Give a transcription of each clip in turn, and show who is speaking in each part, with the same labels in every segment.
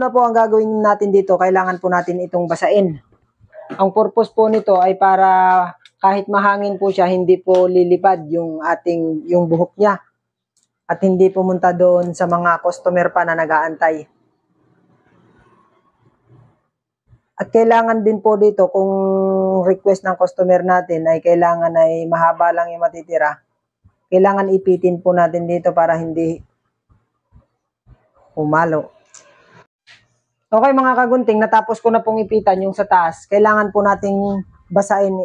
Speaker 1: na po ang gagawin natin dito, kailangan po natin itong basain. Ang purpose po nito ay para kahit mahangin po siya, hindi po lilipad yung buhok niya. At hindi pumunta doon sa mga customer pa na nag-aantay. At kailangan din po dito, kung request ng customer natin ay kailangan ay mahaba lang yung matitira, kailangan ipitin po natin dito para hindi humalo. Okay mga kagunting, natapos ko na pong ipitan yung sa taas. Kailangan po nating basain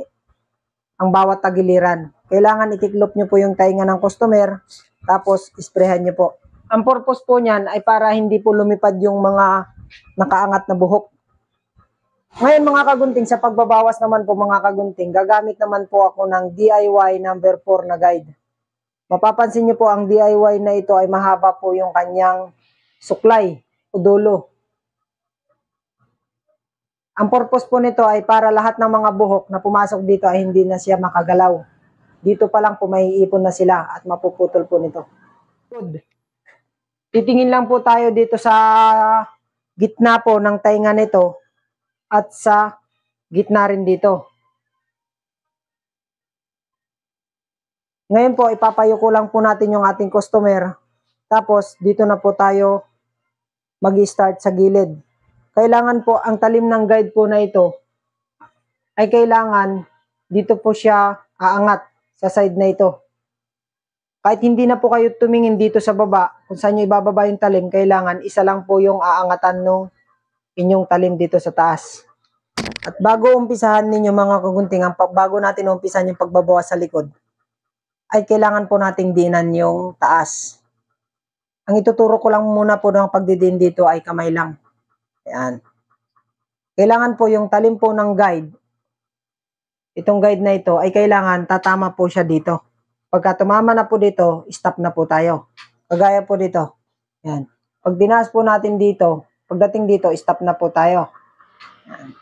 Speaker 1: ang bawat tagiliran. Kailangan itiklop nyo po yung tainga ng customer, tapos isprehan nyo po. Ang purpose po niyan ay para hindi po lumipad yung mga nakaangat na buhok. Ngayon mga kagunting, sa pagbabawas naman po mga kagunting, gagamit naman po ako ng DIY number 4 na guide. Mapapansin nyo po ang DIY na ito ay mahaba po yung kanyang suklay o dulo. Ang purpose po nito ay para lahat ng mga buhok na pumasok dito ay hindi na siya makagalaw. Dito pa lang po may ipon na sila at mapuputol po nito. Good. Titingin lang po tayo dito sa gitna po ng tainga nito at sa gitna rin dito. Ngayon po, ipapayo ko lang po natin yung ating customer. Tapos, dito na po tayo mag-start sa gilid. Kailangan po, ang talim ng guide po na ito, ay kailangan, dito po siya aangat sa side na ito. Kahit hindi na po kayo tumingin dito sa baba, kung saan nyo ibababa yung talim, kailangan isa lang po yung aangatan ng inyong talim dito sa taas. At bago umpisahan ninyo mga kagunting, bago natin umpisahan yung pagbabawas sa likod, ay kailangan po nating dinan yung taas. Ang ituturo ko lang muna po ng pagdidin dito ay kamay lang. Ayan. Kailangan po yung talim po ng guide, itong guide na ito, ay kailangan tatama po siya dito. Pagka tumama na po dito, stop na po tayo. Kagaya po dito. Ayan. Pag dinaas po natin dito, pagdating dito, stop na po tayo. Ayan.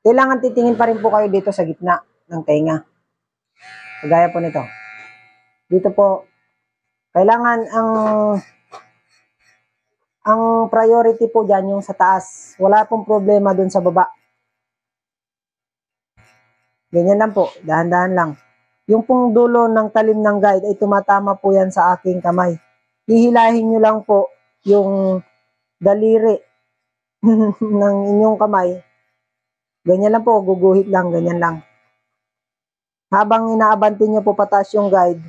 Speaker 1: Kailangan titingin pa rin po kayo dito sa gitna ng tenga. Kagaya po nito. Dito po, kailangan ang priority po dyan yung sa taas. Wala pong problema dun sa baba. Ganyan lang po, dahan-dahan lang. Yung pong dulo ng talim ng guide ay tumatama po yan sa aking kamay. Hihilahin nyo lang po yung daliri ng inyong kamay. Ganyan lang po, guguhit lang, ganyan lang. Habang inaabante nyo po pataas yung guide,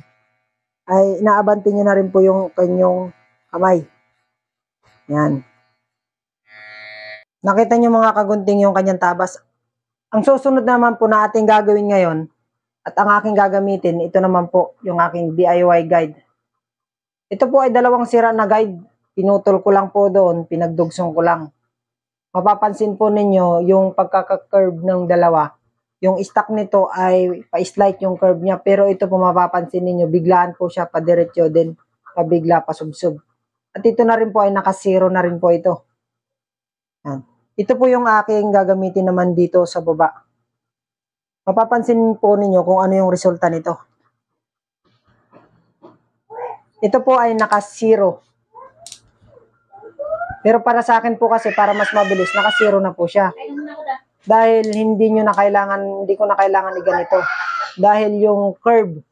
Speaker 1: ay inaabante nyo na rin po yung kanyang kamay. Yan. Nakita nyo mga kagunting yung kanyang tabas. Ang susunod naman po na ating gagawin ngayon, at ang aking gagamitin, ito naman po yung aking DIY guide. Ito po ay dalawang sira na guide. Pinutol ko lang po doon, pinagdugsong ko lang. Mapapansin po ninyo yung pagkaka-curve ng dalawa. Yung stock nito ay pa-slight yung curve niya, pero ito po mapapansin ninyo, biglaan po siya pa-diretso din, pabigla, pasubsob. At ito na rin po ay naka-zero na rin po ito. Yan. Ito po yung aking gagamitin naman dito sa baba. Mapapansin po ninyo kung ano yung resulta nito. Ito po ay naka-zero. Pero para sa akin po kasi, para mas mabilis, naka-zero na po siya. Dahil hindi ko na kailangan ganito. Dahil yung curve,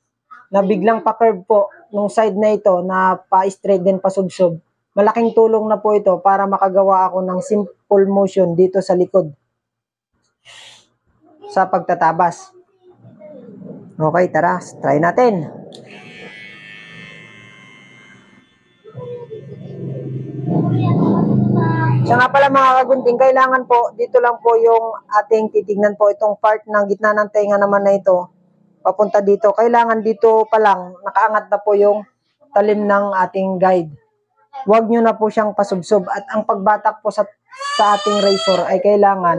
Speaker 1: na biglang pa-curve po, nung side na ito, na pa-straight din pasubsob, malaking tulong na po ito para makagawa ako ng simple motion dito sa likod. Sa pagtatabas. Okay, tara, try natin. Siya nga pala mga kagunting, kailangan po, dito lang po yung ating titignan po itong part ng gitna ng tenga naman na ito, papunta dito. Kailangan dito pa lang, nakaangat na po yung talim ng ating guide. Huwag nyo na po siyang pasubsob. At ang pagbatak po sa ating razor ay kailangan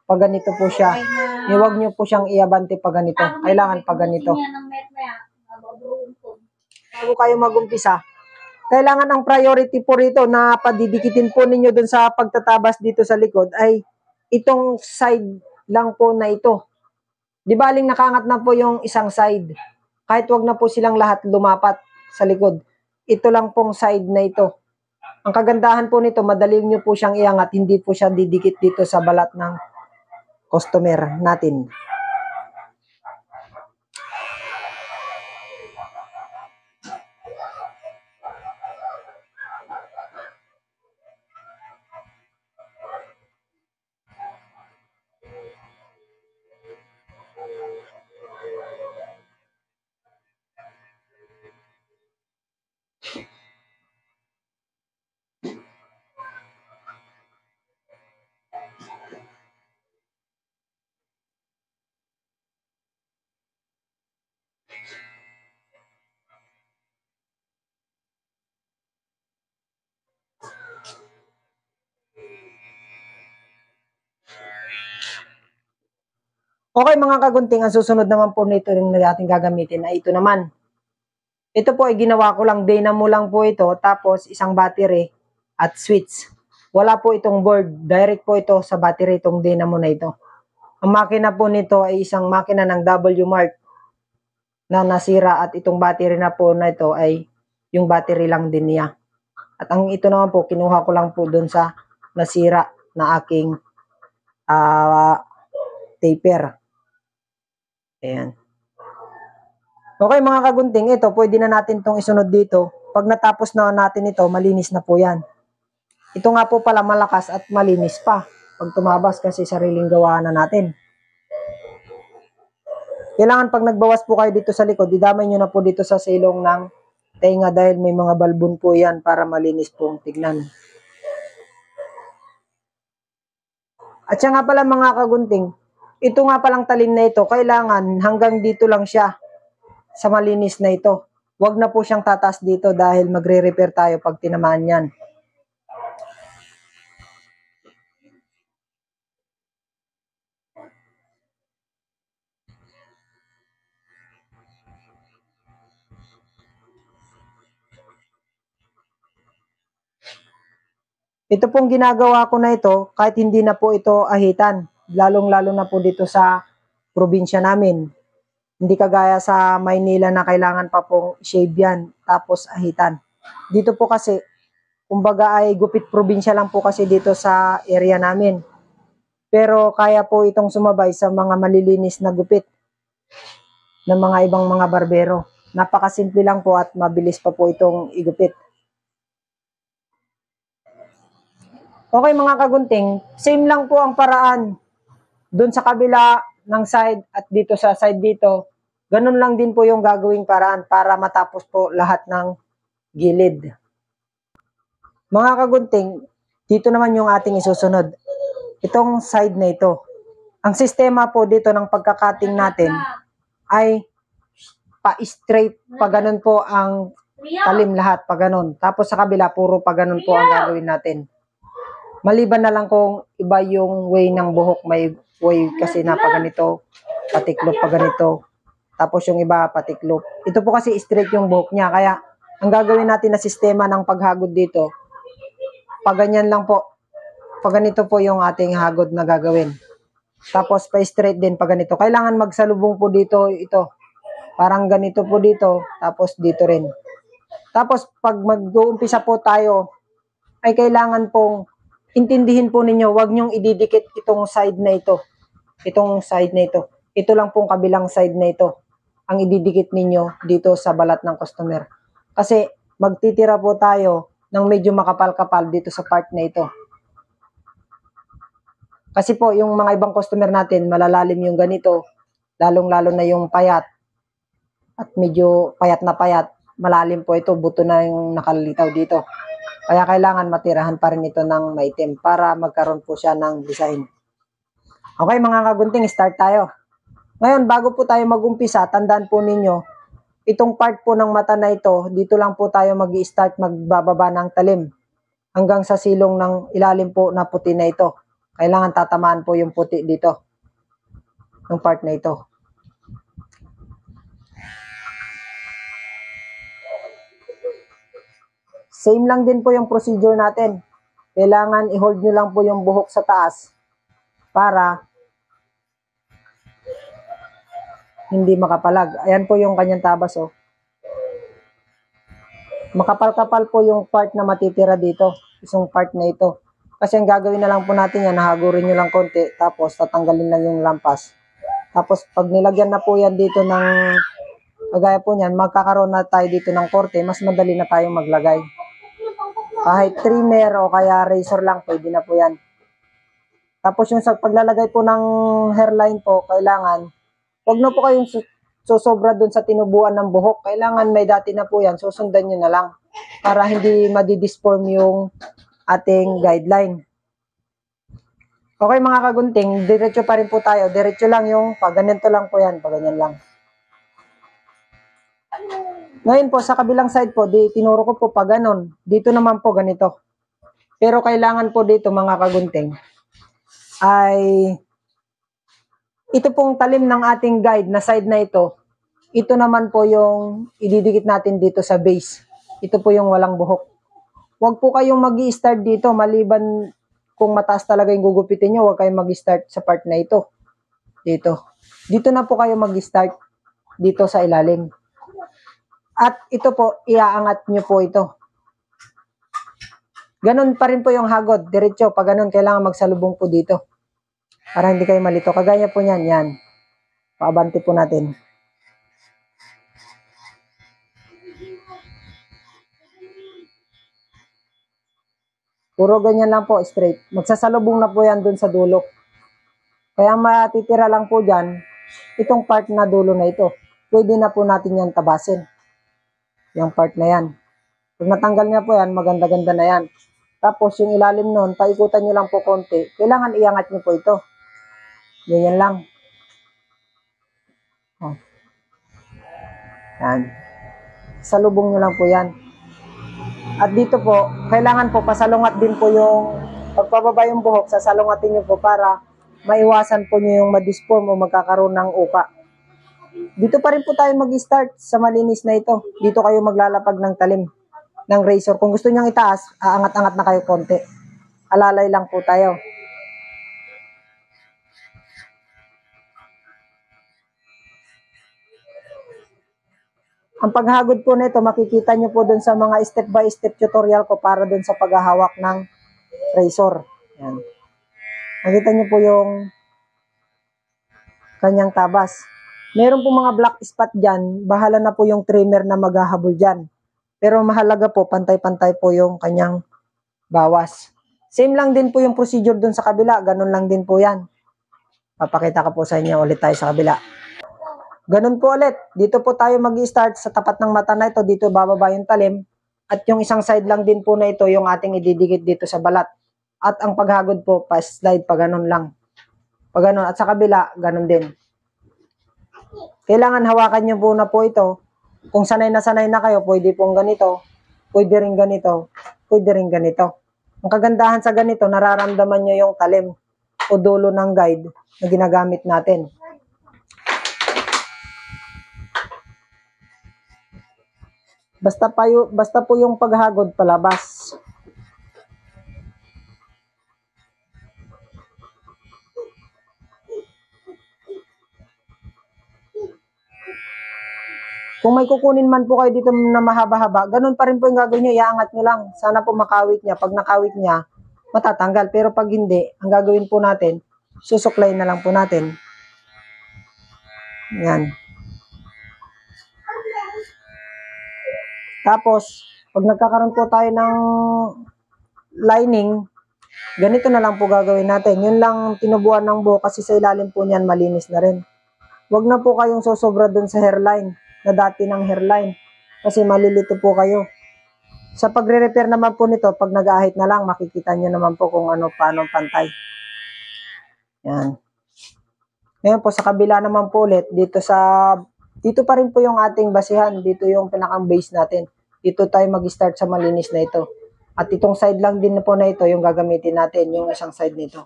Speaker 1: pag ganito po siya. Huwag nyo po siyang iabante pag ganito. Kailangan pag ganito. Bago kayo mag-umpisa, kailangan ang priority po rito na padidikitin po ninyo dun sa pagtatabas dito sa likod ay itong side lang po na ito. Di baling nakaangat na po yung isang side. Kahit wag na po silang lahat lumapat sa likod. Ito lang pong side na ito. Ang kagandahan po nito, madali nyo po siyang iangat, hindi po siya didikit dito sa balat ng customer natin. Okay mga kagunting, ang susunod naman po nito yung natin gagamitin ay ito naman. Ito po ay ginawa ko lang, dynamo lang po ito, tapos isang battery at switch. Wala po itong board, direct po ito sa battery itong dynamo na ito. Ang makina po nito ay isang makina ng W Mark na nasira at itong battery na po na ito ay yung battery lang din niya. At ang ito naman po, kinuha ko lang po dun sa nasira na aking taper. Ayan. Okay mga kagunting, ito pwede na natin itong isunod dito. Pag natapos na natin ito, malinis na po yan. Ito nga po pala malakas at malinis pa. Pag tumabas kasi sariling gawa na natin. Kailangan pag nagbawas po kayo dito sa likod, idamay nyo na po dito sa silong ng tenga dahil may mga balbon po yan para malinis pong tignan. At siya nga pala mga kagunting, ito nga palang talim na ito, kailangan hanggang dito lang siya sa malinis na ito. Huwag na po siyang tataas dito dahil magre-repair tayo pag tinamaan yan. Ito pong ginagawa ko na ito, kahit hindi na po ito ahitan, lalong-lalo na po dito sa probinsya namin. Hindi kagaya sa Maynila na kailangan pa pong shave yan, tapos ahitan. Dito po kasi, kumbaga ay gupit probinsya lang po kasi dito sa area namin. Pero kaya po itong sumabay sa mga malilinis na gupit ng mga ibang mga barbero. Napakasimple lang po at mabilis pa po itong igupit. Okay mga kagunting, same lang po ang paraan. Doon sa kabila ng side at dito sa side dito, ganun lang din po yung gagawing paraan para matapos po lahat ng gilid. Mga kagunting, dito naman yung ating isusunod. Itong side na ito. Ang sistema po dito ng pagkakating natin ay pa-straight, pa ganun po ang talim lahat, pa ganun. Tapos sa kabila, puro pa ganun po ang gagawin natin. Maliban na lang kung iba yung way ng buhok, may way kasi na pa ganito, patiklop pa ganito. Tapos yung iba patiklop. Ito po kasi straight yung buhok niya, kaya ang gagawin natin na sistema ng paghagod dito, pag ganyan lang po, pag ganito po yung ating hagod na gagawin. Tapos pa-straight din pag ganito. Kailangan magsalubong po dito ito. Parang ganito po dito, tapos dito rin. Tapos pag mag-uumpisa po tayo, ay kailangan pong intindihin po ninyo, wag nyong ididikit itong side na ito. Itong side na ito. Ito lang pong kabilang side na ito. Ang ididikit ninyo dito sa balat ng customer. Kasi magtitira po tayo ng medyo makapal-kapal dito sa part na ito. Kasi po yung mga ibang customer natin, malalalim yung ganito. Lalong-lalo na yung payat. At medyo payat na payat. Malalim po ito, buto na yung nakalitaw dito. Kaya kailangan matirahan pa rin ito ng maitim para magkaroon po siya ng design. Okay mga kagunting, start tayo. Ngayon, bago po tayo mag-umpisa, tandaan po ninyo, itong part po ng mata na ito, dito lang po tayo mag-i-start magbababa ng talim. Hanggang sa silong ng ilalim po na puti na ito. Kailangan tatamaan po yung puti dito. Yung part na ito. Same lang din po yung procedure natin. Kailangan i-hold nyo lang po yung buhok sa taas para hindi makapalag. Ayan po yung kanyang tabas, oh. makapal-kapal po yung part na matitira dito. Isang part na ito. Kasi ang gagawin na lang po natin yan, nahagurin nyo lang konti, tapos tatanggalin lang yung lampas. Tapos pag nilagyan na po yan dito ng, kagaya po niyan, magkakaroon na tayo dito ng korte, mas madali na tayong maglagay. Kahit trimmer o kaya razor lang, pwede na po yan. Tapos yung sa paglalagay po ng hairline po, kailangan, huwag na po kayong susobra dun sa tinubuan ng buhok. Kailangan may dati na po yan, susundan nyo na lang para hindi madideform yung ating guideline. Okay mga kagunting, diretso pa rin po tayo. Diretso lang yung pag-ganito lang po yan, pag-ganyan lang. Ngayon po, sa kabilang side po, tinuro ko po pa ganon. Dito naman po ganito. Pero kailangan po dito mga kagunting, ay ito pong talim ng ating guide na side na ito naman po yung ididikit natin dito sa base. Ito po yung walang buhok. Huwag po kayong mag-i-start dito maliban kung mataas talaga yung gugupitin nyo, huwag kayong mag-i-start sa part na ito. Dito na po kayo mag-i-start dito sa ilalim. At ito po, iaangat nyo po ito. Ganon pa rin po yung hagod, diretso. Pag ganon, kailangan magsalubong po dito. Para hindi kayo malito. Kagaya po niyan, yan. Paabante po natin. Puro ganyan lang po, straight. Magsasalubong na po yan dun sa dulo. Kaya matitira lang po dyan, itong part na dulo na ito. Pwede na po natin yan tabasin. Yung part na yan. Pag natanggal niya po yan, maganda-ganda na yan. Tapos yung ilalim nun, paikutan nyo lang po konti. Kailangan iangat nyo po ito. Ganyan lang. Oh. Yan. Salubong nyo lang po yan. At dito po, kailangan po pasalungat din po yung pagpababa yung buhok, sasalungatin nyo po para maiwasan po nyo yung ma-disform o magkakaroon ng uka. Dito pa rin po tayo mag-start sa malinis na ito. Dito kayo maglalapag ng talim ng razor. Kung gusto nyo itaas, aangat-angat na kayo konti. Alalay lang po tayo. Ang paghagod po nito, makikita nyo po dun sa mga step-by-step tutorial ko para dun sa paghahawak ng razor. Yan. Makita nyo po yung kanyang tabas. Meron po mga black spot dyan, bahala na po yung trimmer na maghahabol dyan. Pero mahalaga po, pantay-pantay po yung kanyang bawas. Same lang din po yung procedure dun sa kabila, ganun lang din po yan. Papakita ko po sa inyo ulit tayo sa kabila. Ganun po ulit. Dito po tayo mag-i-start sa tapat ng mata na ito. Dito bababa yung talim. At yung isang side lang din po na ito, yung ating ididikit dito sa balat. At ang paghagod po, pa-slide pa ganun lang. Pa ganun. At sa kabila, ganun din. Kailangan hawakan nyo po na po ito. Kung sanay na kayo, pwede pong ganito. Pwede rin ganito. Pwede rin ganito. Ang kagandahan sa ganito, nararamdaman nyo yung talim o dulo ng guide na ginagamit natin. Basta po yung paghagod palabas. Kung may kukunin man po kayo dito na mahaba-haba, ganun pa rin po yung gagawin nyo, iangat nyo lang. Sana po makawit niya. Pag nakawit niya, matatanggal. Pero pag hindi, ang gagawin po natin, susuklay na lang po natin. Yan. Tapos, pag nagkakaroon po tayo ng lining, ganito na lang po gagawin natin. Yun lang tinubuan ng buhok kasi sa ilalim po niyan malinis na rin. Huwag na po kayong susobra dun sa hairline, na dati ng hairline. Kasi malilito po kayo. Sa pagre-repair naman po nito, pag nag-ahit na lang, makikita nyo naman po kung ano, paano pantay. Yan. Ngayon po, sa kabila naman po ulit, dito pa rin po yung ating basihan. Dito yung pinakang base natin. Dito tayo mag-start sa malinis na ito. At itong side lang din po na ito, yung gagamitin natin, yung isang side nito.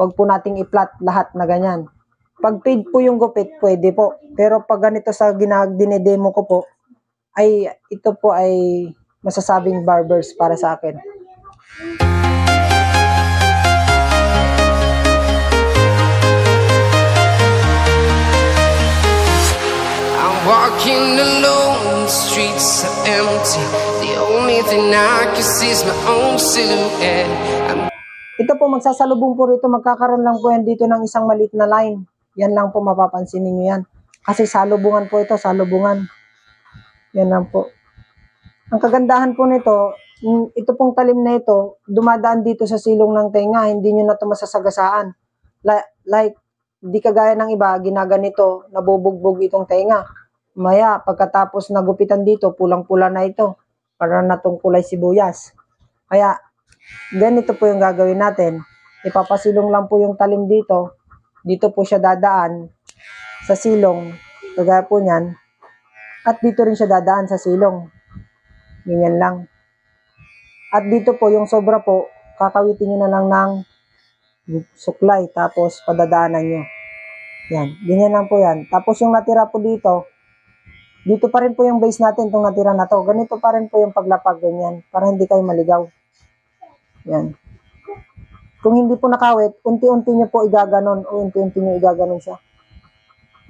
Speaker 1: Huwag po nating i-flat lahat na ganyan. Pag fade po yung gupit, pwede po. Pero pag ganito sa dinedemo ko po, ay ito po ay masasabing barbers para sa akin.
Speaker 2: I'm Walking alone, the streets are empty. The only thing I can see is my own silhouette.
Speaker 1: Ito po, magsasalubong po rito, magkakaroon lang po yan dito ng isang maliit na line. Yan lang po, mapapansin ninyo yan. Kasi salubungan po ito, salubungan. Yan lang po. Ang kagandahan po nito, ito pong talim na ito, dumadaan dito sa silong ng tenga, hindi nyo na ito masasagasaan. Like, di kagaya ng iba, ginaganito, nabubugbog itong tenga. Maya, pagkatapos nagupitan dito, pulang-pula na ito. Para na itong kulay sibuyas. Kaya, ganito po yung gagawin natin. Ipapasilong lang po yung talim dito. Dito po siya dadaan sa silong. Kagaya po niyan. At dito rin siya dadaan sa silong. Ganyan lang. At dito po, yung sobra po, kakawitin nyo na lang ng suklay. Tapos, padadaanan nyo. Yan. Ganyan lang po yan. Tapos, yung natira po dito, dito pa rin po yung base natin, itong natira na to. Ganito pa rin po yung paglapag, ganyan. Para hindi kayo maligaw. Yan. Kung hindi po nakawit, unti-unti nyo po igaganon o unti-unti nyo igaganon siya.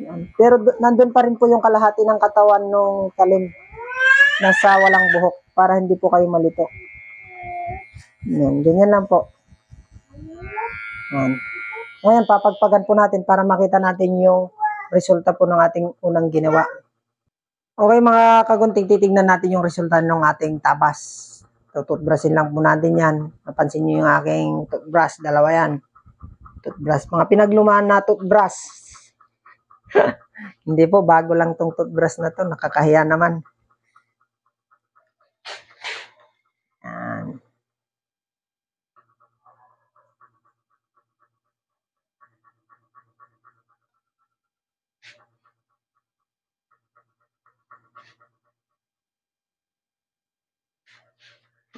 Speaker 1: Yan. Pero nandun pa rin po yung kalahati ng katawan ng talim. Nasa walang buhok para hindi po kayo malito. Yan. Ganyan lang po. Yan. Ngayon, papagpagan po natin para makita natin yung resulta po ng ating unang ginawa. Okay mga kagunting, titignan natin yung resulta ng ating tabas. Tututbrushin lang po natin yan. Napansin nyo yung aking toothbrush. Dalawa yan. Toothbrush. Mga pinaglumaan na toothbrush. Hindi po, bago lang tong toothbrush na to. Nakakahiya naman. Yan.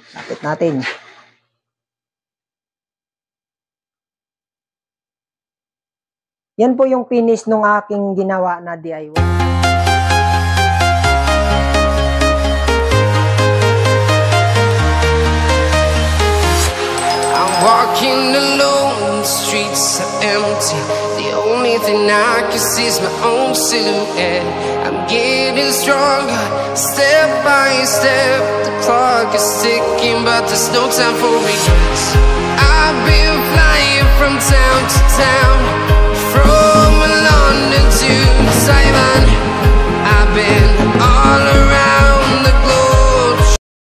Speaker 1: Lapit natin. Yan po yung finish nung aking ginawa na DIY.
Speaker 2: I'm walking alone, the streets are empty. The only thing I can see is my own silhouette. I'm getting stronger, step by step. The clock is ticking, but there's no time for regrets. I've been flying from town to town, from London to Taiwan.